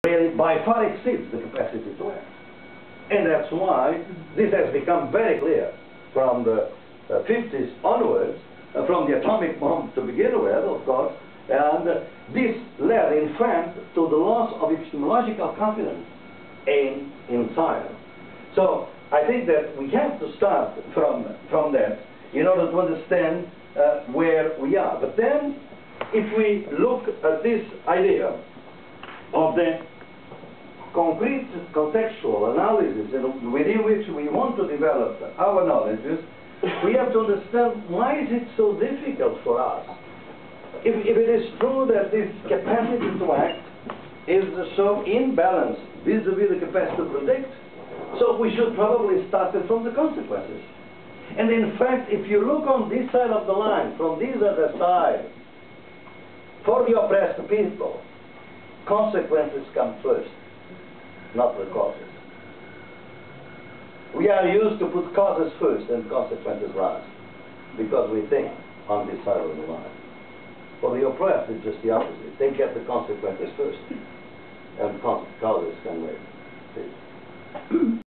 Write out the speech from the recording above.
really by far exceeds the capacity to act. And that's why this has become very clear from the 50s onwards, from the atomic bomb to begin with, of course, and this led, in fact, to the loss of epistemological confidence in science. So I think that we have to start from that in order to understand where we are. But then, if we look at this idea of the concrete contextual analysis within which we want to develop our knowledges, we have to understand why is it so difficult for us. If it is true that this capacity to act is so imbalanced vis-a-vis the capacity to predict, so we should probably start it from the consequences. And in fact, if you look on this side of the line, from this other side, for the oppressed people, consequences come first, not the causes. We are used to put causes first and consequences last, because we think on this side of the line. For the oppressed, it's just the opposite. They get the consequences first, and causes come later.